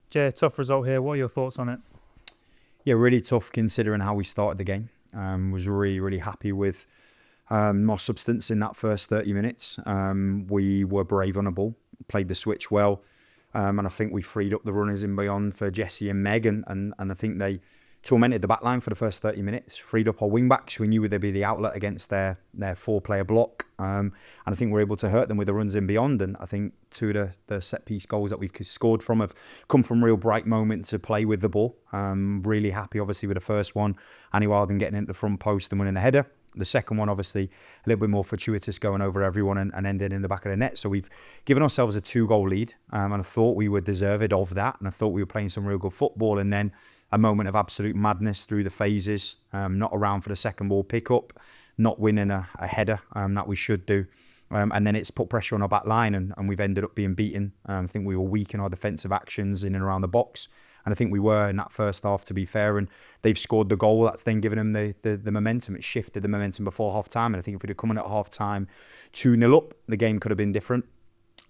Jay, tough result here. What are your thoughts on it? Yeah, really tough considering how we started the game. Was really happy with more substance in that first 30 minutes. We were brave on the ball, played the switch well, and I think we freed up the runners in beyond for Jesse and Meg, and I think they tormented the back line for the first 30 minutes, freed up our wing backs. We knew they'd be the outlet against their 4-player block, and I think we're able to hurt them with the runs in beyond. And I think two of the set piece goals that we've scored from have come from real bright moments of play with the ball. Really happy obviously with the first one, Annie Wilden getting into the front post and winning the header. The second one, obviously, a little bit more fortuitous, going over everyone and ending in the back of the net. So we've given ourselves a 2-goal lead, and I thought we were deserved of that, and I thought we were playing some real good football. And then a moment of absolute madness through the phases, not around for the second ball pick-up, not winning a header that we should do. And then it's put pressure on our back line, and we've ended up being beaten. I think we were weak in our defensive actions in and around the box. And I think we were in that first half, to be fair. And they've scored the goal. That's then given them the momentum. It shifted the momentum before half-time. And I think if we'd have come in at half-time 2-0 up, the game could have been different.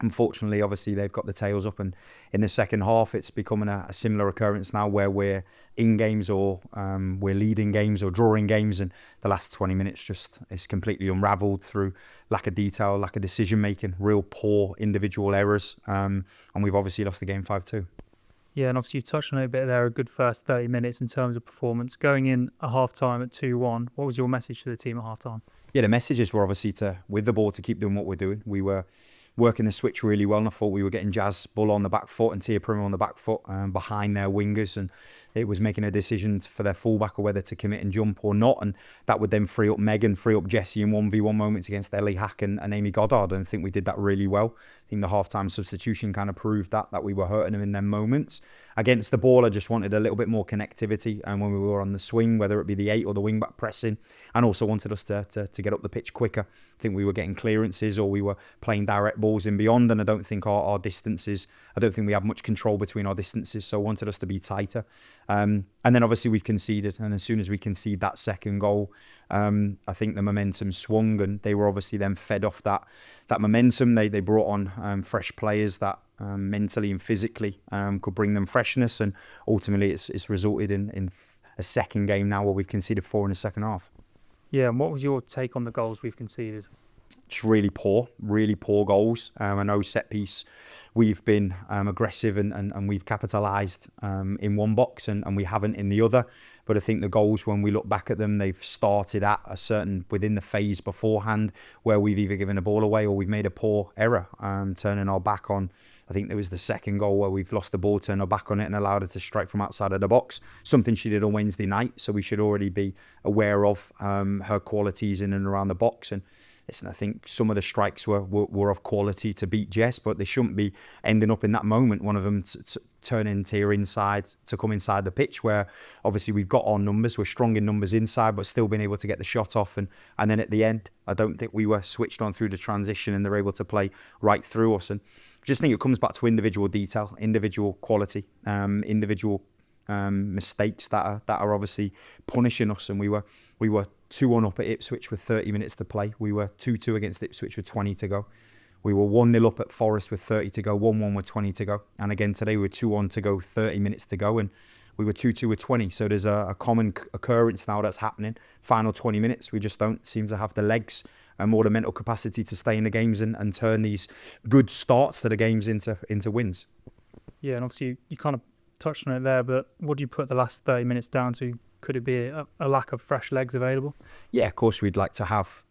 Unfortunately, obviously, they've got the tails up, and in the second half, it's becoming a similar occurrence now where we're in games or we're leading games or drawing games, and the last 20 minutes just is completely unravelled through lack of detail, lack of decision-making, real poor individual errors, and we've obviously lost the game 5-2. Yeah, and obviously you touched on it a bit there, a good first 30 minutes in terms of performance. Going in at half-time at 2-1, what was your message to the team at half-time? Yeah, the messages were obviously with the ball, to keep doing what we're doing. We were working the switch really well, and I thought we were getting Jazz Bull on the back foot and Tia Primer on the back foot behind their wingers, and it was making a decision for their fullback or whether to commit and jump or not, and that would then free up Megan, free up Jessie in 1v1 moments against Ellie Hack and Amy Goddard, and I think we did that really well. I think the half-time substitution kind of proved that we were hurting them in them moments. Against the ball, I just wanted a little bit more connectivity, and when we were on the swing, whether it be the 8 or the wing-back pressing, and also wanted us to get up the pitch quicker. I think we were getting clearances or we were playing direct balls in beyond, and I don't think our distances, I don't think we have much control between our distances, so I wanted us to be tighter. And then obviously we've conceded, and as soon as we concede that second goal, I think the momentum swung, and they were obviously then fed off that momentum. They brought on fresh players that mentally and physically could bring them freshness, and ultimately it's resulted in a second game now where we've conceded 4 in the second half. Yeah, and what was your take on the goals we've conceded? It's really poor goals. I know set piece, we've been aggressive and we've capitalised in one box and we haven't in the other. But I think the goals, when we look back at them, they've started at a certain, within the phase beforehand, where we've either given a ball away or we've made a poor error, turning our back on. I think there was the second goal where we've lost the ball, turned our back on it and allowed her to strike from outside of the box, something she did on Wednesday night. So we should already be aware of her qualities in and around the box. And listen, I think some of the strikes were of quality to beat Jess, but they shouldn't be ending up in that moment. One of them turning to your inside, to come inside the pitch, where obviously we've got our numbers, we're strong in numbers inside, but still being able to get the shot off. And then at the end, I don't think we were switched on through the transition and they're able to play right through us. And I just think it comes back to individual detail, individual quality, individual mistakes that are obviously punishing us. And we were 2-1 up at Ipswich with 30 minutes to play. We were 2-2 against Ipswich with 20 to go. We were 1-0 up at Forest with 30 to go, 1-1 with 20 to go. And again today we were 2-1 to go, 30 minutes to go, and we were 2-2 with 20. So there's a common occurrence now that's happening. Final 20 minutes, we just don't seem to have the legs and more the mental capacity to stay in the games and turn these good starts to the games into wins. Yeah, and obviously you kind of touched on it there, but what do you put the last 30 minutes down to? Could it be a lack of fresh legs available? Yeah, of course we'd like to have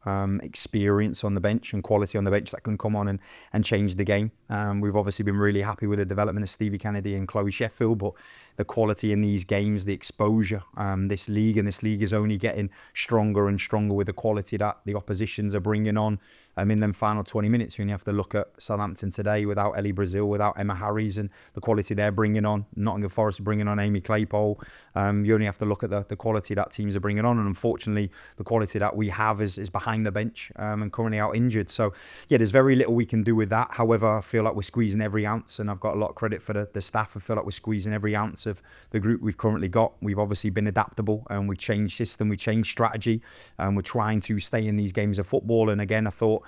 experience on the bench and quality on the bench that can come on and change the game. We've obviously been really happy with the development of Stevie Kennedy and Chloe Sheffield, but the quality in these games, the exposure, this league is only getting stronger and stronger with the quality that the oppositions are bringing on. In them final 20 minutes, when you have to look at Southampton today without Ellie Brazil, without Emma Harries, and the quality they're bringing on, Nottingham Forest bringing on Amy Claypole, you only have to look at the quality that teams are bringing on, and unfortunately the quality that we have is behind the bench and currently out injured. So yeah, there's very little we can do with that. However, I feel like we're squeezing every ounce, and I've got a lot of credit for the staff. I feel like we're squeezing every ounce of the group we've currently got. We've obviously been adaptable and we've changed system, we've changed strategy, and we're trying to stay in these games of football. And again, I thought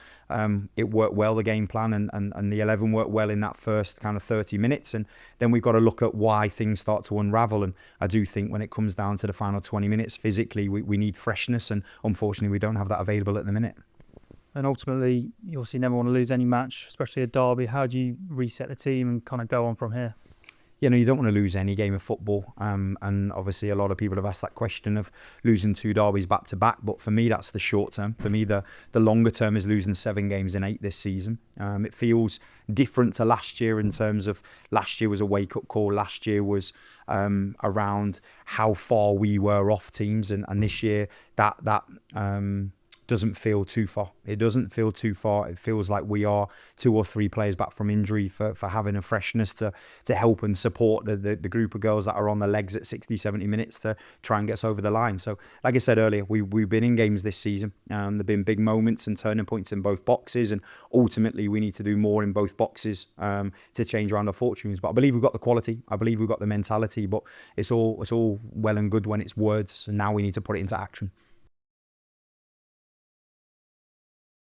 it worked well, the game plan, and the 11 worked well in that first kind of 30 minutes. And then we've got to look at why things start to unravel. And I do think when it comes down to the final 20 minutes, physically, we need freshness. And unfortunately, we don't have that available at the minute. And ultimately, you obviously never want to lose any match, especially a derby. How do you reset the team and kind of go on from here? You don't want to lose any game of football. And obviously a lot of people have asked that question of losing 2 derbies back to back. But for me, that's the short term. For me, the longer term is losing 7 games in 8 this season. It feels different to last year in terms of last year was a wake up call. Last year was around how far we were off teams. And this year that doesn't feel too far. It doesn't feel too far. It feels like we are 2 or 3 players back from injury for having a freshness to help and support the group of girls that are on the legs at 60, 70 minutes to try and get us over the line. So like I said earlier, we've been in games this season. There've been big moments and turning points in both boxes, and ultimately we need to do more in both boxes to change around our fortunes. But I believe we've got the quality. I believe we've got the mentality, but it's all well and good when it's words, and now we need to put it into action.